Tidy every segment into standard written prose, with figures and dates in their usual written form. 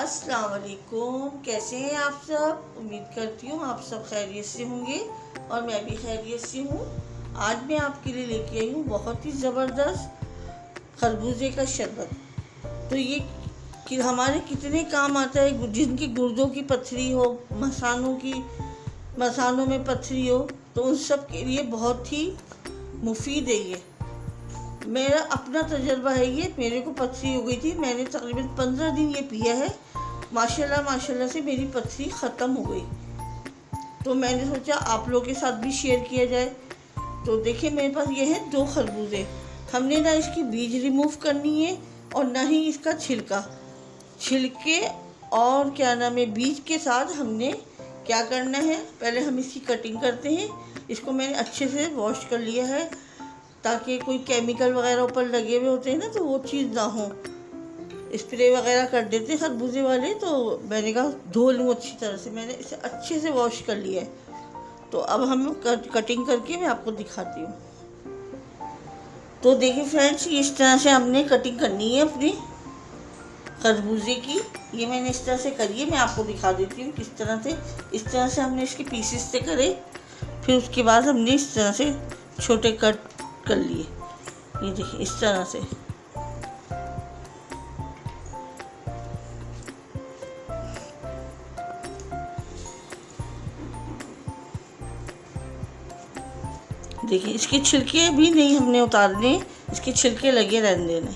अस्सलाम वालेकुम। कैसे हैं आप सब? उम्मीद करती हूँ आप सब खैरियत से होंगे और मैं भी खैरियत से हूँ। आज मैं आपके लिए लेके आई हूँ बहुत ही ज़बरदस्त खरबूजे का शरबत। तो ये कि हमारे कितने काम आता है, जिनकी गुर्दों की पथरी हो, मसानों में पथरी हो, तो उन सब के लिए बहुत ही मुफीद है ये। मेरा अपना तजर्बा है ये। मेरे को पथरी हो गई थी, मैंने तकरीबन 15 दिन ये पिया है। माशाल्लाह से मेरी पथरी ख़त्म हो गई। तो मैंने सोचा आप लोगों के साथ भी शेयर किया जाए। तो देखिए मेरे पास ये है 2 खरबूजे। हमने ना इसकी बीज रिमूव करनी है और ना ही इसका छिलके और क्या नाम है, बीज के साथ हमने क्या करना है, पहले हम इसकी कटिंग करते हैं। इसको मैंने अच्छे से वॉश कर लिया है ताकि कोई केमिकल वगैरह ऊपर लगे हुए होते हैं ना, तो वो चीज़ ना हो। स्प्रे वगैरह कर देते हैं खरबूजे वाले, तो मैंने कहा धो लूँ अच्छी तरह से। मैंने इसे अच्छे से वॉश कर लिया है। तो अब हम कटिंग करके मैं आपको दिखाती हूँ। तो देखिए फ्रेंड्स, इस तरह से हमने कटिंग करनी है अपनी खरबूजे की। ये मैंने इस तरह से करी है, मैं आपको दिखा देती हूँ किस तरह से। इस तरह से हमने इसके पीसेस से करे, फिर उसके बाद हमने इस तरह से छोटे कट कर लिए। ये देखिए इस तरह से। देखिए इसके छिलके भी नहीं हमने उतारने, इसके छिलके लगे रहने देने।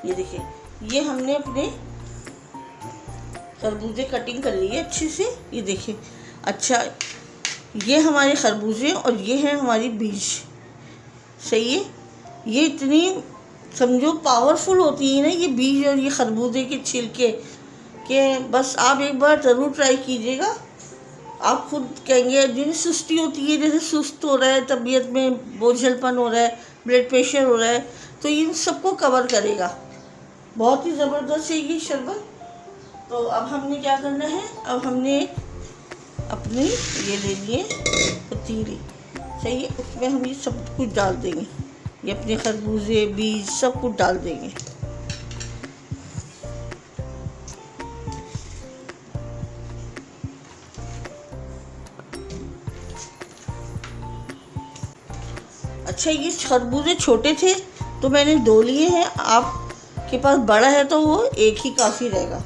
ये देखिए ये हमने अपने खरबूजे कटिंग कर लिए अच्छे से। ये देखिए अच्छा, ये हमारे खरबूजे और ये है हमारी बीज। सही है। ये इतनी समझो पावरफुल होती है ना ये बीज और ये खरबूजे के छिलके, कि बस आप एक बार ज़रूर ट्राई कीजिएगा। आप खुद कहेंगे, जिन्हें सुस्ती होती है, जैसे सुस्त हो रहा है, तबीयत में बोझलपन हो रहा है, ब्लड प्रेशर हो रहा है, तो इन सबको कवर करेगा। बहुत ही ज़बरदस्त है ये शरबत। तो अब हमने क्या करना है, अब हमने अपनी ये ले लिए पतीली। सही है। उसमें हम ये सब कुछ डाल देंगे, ये अपने खरबूजे बीज सब कुछ डाल देंगे। अच्छा, ये खरबूजे छोटे थे तो मैंने 2 लिए हैं। आपके पास बड़ा है तो वो एक ही काफ़ी रहेगा।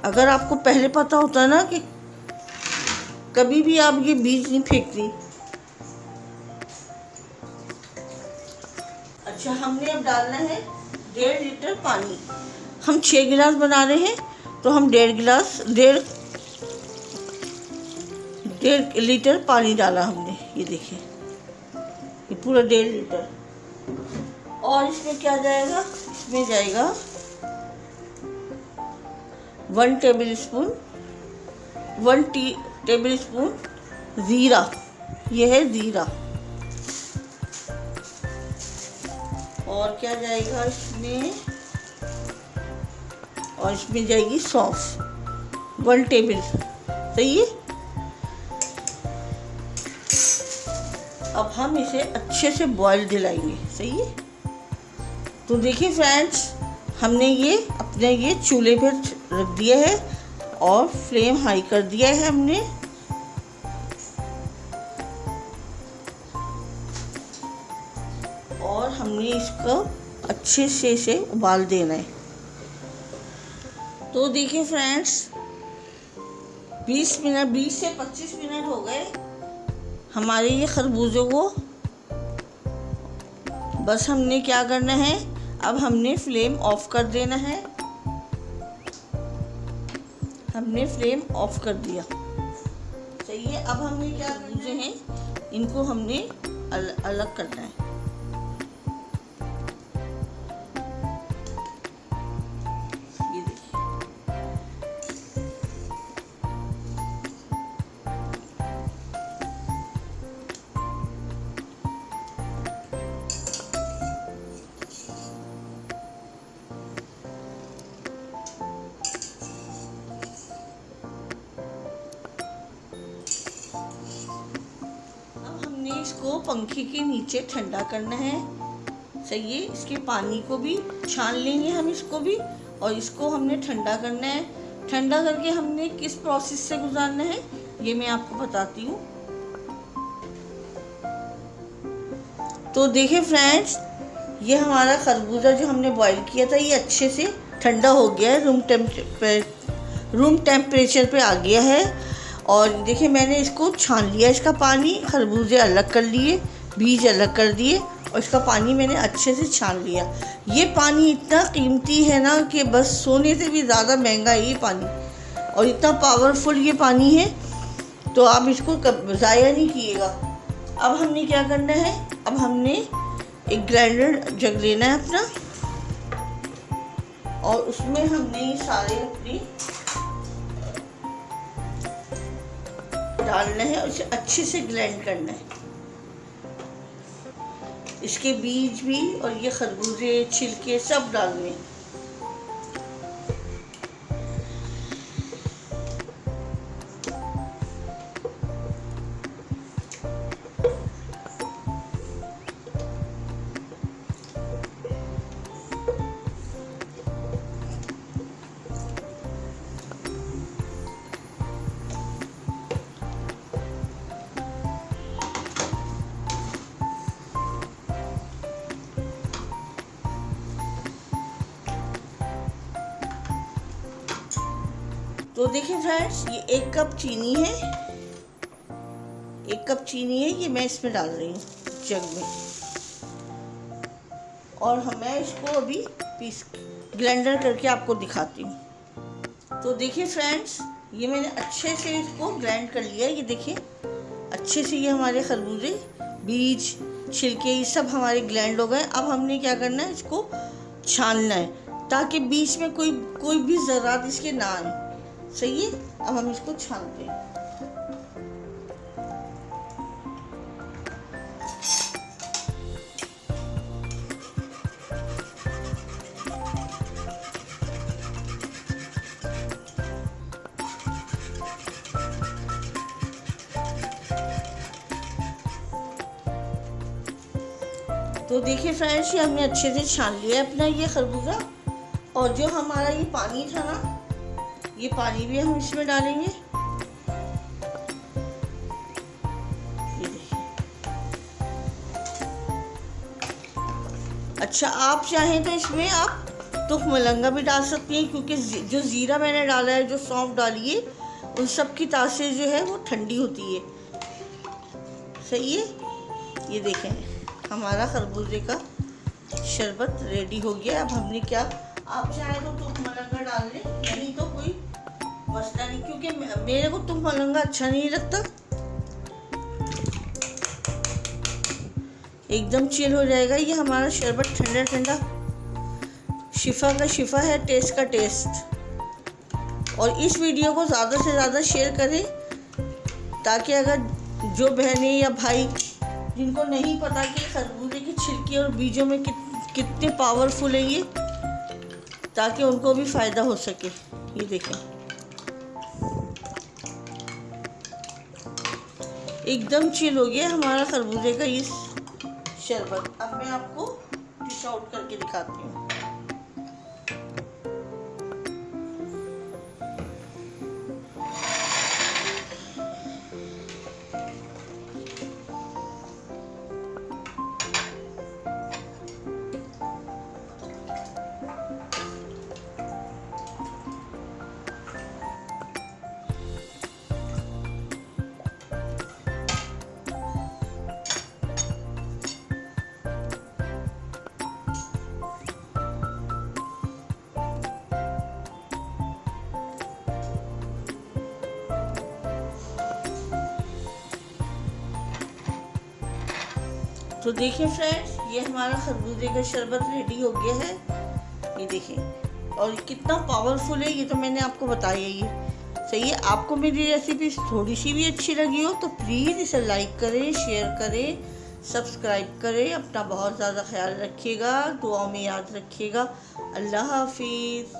अगर आपको पहले पता होता ना कि कभी भी आप ये बीज नहीं फेंकती। अच्छा, हमने अब डालना है 1.5 लीटर पानी। हम 6 गिलास बना रहे हैं, तो हम 1.5 लीटर पानी डाला हमने। ये देखिए ये पूरा 1.5 लीटर। और इसमें क्या जाएगा, इसमें जाएगा 1 टेबल स्पून ज़ीरा। ये है ज़ीरा। और क्या जाएगा इसमें, और इसमें जाएगी सौंफ 1 टेबल। सही है। अब हम इसे अच्छे से बॉईल दिलाएंगे। सही है। तो देखिए फ्रेंड्स, हमने ये अपने ये चूल्हे पर रख दिया है और फ्लेम हाई कर दिया है हमने। और हमने इसको अच्छे से इसे उबाल देना है। तो देखिए फ्रेंड्स, 20 से 25 मिनट हो गए हमारे ये खरबूजों को। बस हमने क्या करना है, अब हमने फ्लेम ऑफ कर देना है। हमने फ्लेम ऑफ कर दिया। सही है। अब हमने क्या खरबूजे हैं इनको हमने अलग करना है। ये देखिए इसको पंखे के नीचे ठंडा करना है। सही है, इसके पानी को भी छान लेंगे हम इसको भी, और इसको हमने ठंडा करना है। ठंडा करके हमने किस प्रोसेस से गुजारना है ये मैं आपको बताती हूँ। तो देखिए फ्रेंड्स, ये हमारा खरबूजा जो हमने बॉईल किया था ये अच्छे से ठंडा हो गया है, रूम टेम्परेचर पे आ गया है। और देखिए मैंने इसको छान लिया, इसका पानी, खरबूजे अलग कर लिए, बीज अलग कर दिए और इसका पानी मैंने अच्छे से छान लिया। ये पानी इतना कीमती है ना कि बस सोने से भी ज़्यादा महंगा है ये पानी, और इतना पावरफुल ये पानी है, तो आप इसको ज़ाया नहीं कीजिएगा। अब हमने क्या करना है, अब हमने एक ग्राइंडर जग लेना है अपना, और उसमें हमने ये सारे अपने डालना है और इसे अच्छे से ग्राइंड करना है। इसके बीज भी और ये खरबूजे छिलके सब डालने हैं। तो देखिए फ्रेंड्स, ये 1 कप चीनी है, 1 कप चीनी है, ये मैं इसमें डाल रही हूँ जग में, और मैं इसको अभी ब्लेंडर करके आपको दिखाती हूँ। तो देखिए फ्रेंड्स, ये मैंने अच्छे से इसको ग्राइंड कर लिया है। ये देखिए अच्छे से ये हमारे खरबूजे, बीज, छिलके ये सब हमारे ग्राइंड हो गए। अब हमने क्या करना है, इसको छानना है ताकि बीच में कोई भी ज़रात इसके ना आए। सही है, अब हम इसको छानते हैं। तो देखिए फ्रेंड्स, ये हमने अच्छे से छान लिया अपना ये खरबूजा, और जो हमारा ये पानी था ना, ये पानी भी हम इसमें डालेंगे। ये देखिए। अच्छा, आप चाहें तो इसमें आप तुख मलंगा भी डाल सकती हैं, क्योंकि जो ज़ीरा मैंने डाला है, जो सौंफ डाली है, उन सब की तासीर जो है वो ठंडी होती है। सही है, ये देखें हमारा खरबूजे का शरबत रेडी हो गया। अब हमने क्या, आप चाहें तो तुख मलंगा डाल लें, नहीं तो कोई मसला नहीं, क्योंकि मेरे को तुख मलंगा अच्छा नहीं लगता। एकदम चिल हो जाएगा ये हमारा शरबत, ठंडा ठंडा, शिफा का शिफा है, टेस्ट का टेस्ट। और इस वीडियो को ज़्यादा से ज़्यादा शेयर करें, ताकि अगर जो बहनें या भाई जिनको नहीं पता कि खरबूजे के छिलके और बीजों में कितने पावरफुल है ये, ताकि उनको भी फ़ायदा हो सके। ये देखें एकदम चिल हो गया हमारा खरबूजे का ये शरबत। अब मैं आपको डिश आउट करके दिखाती हूँ। तो देखिए फ्रेंड्स, ये हमारा खरबूजे का शरबत रेडी हो गया है। ये देखिए, और कितना पावरफुल है ये तो मैंने आपको बताया ही है। सही है, आपको मेरी रेसिपी थोड़ी सी भी अच्छी लगी हो तो प्लीज़ इसे लाइक करें, शेयर करें, सब्सक्राइब करें। अपना बहुत ज़्यादा ख्याल रखिएगा, दुआओं में याद रखिएगा। अल्लाह हाफिज़।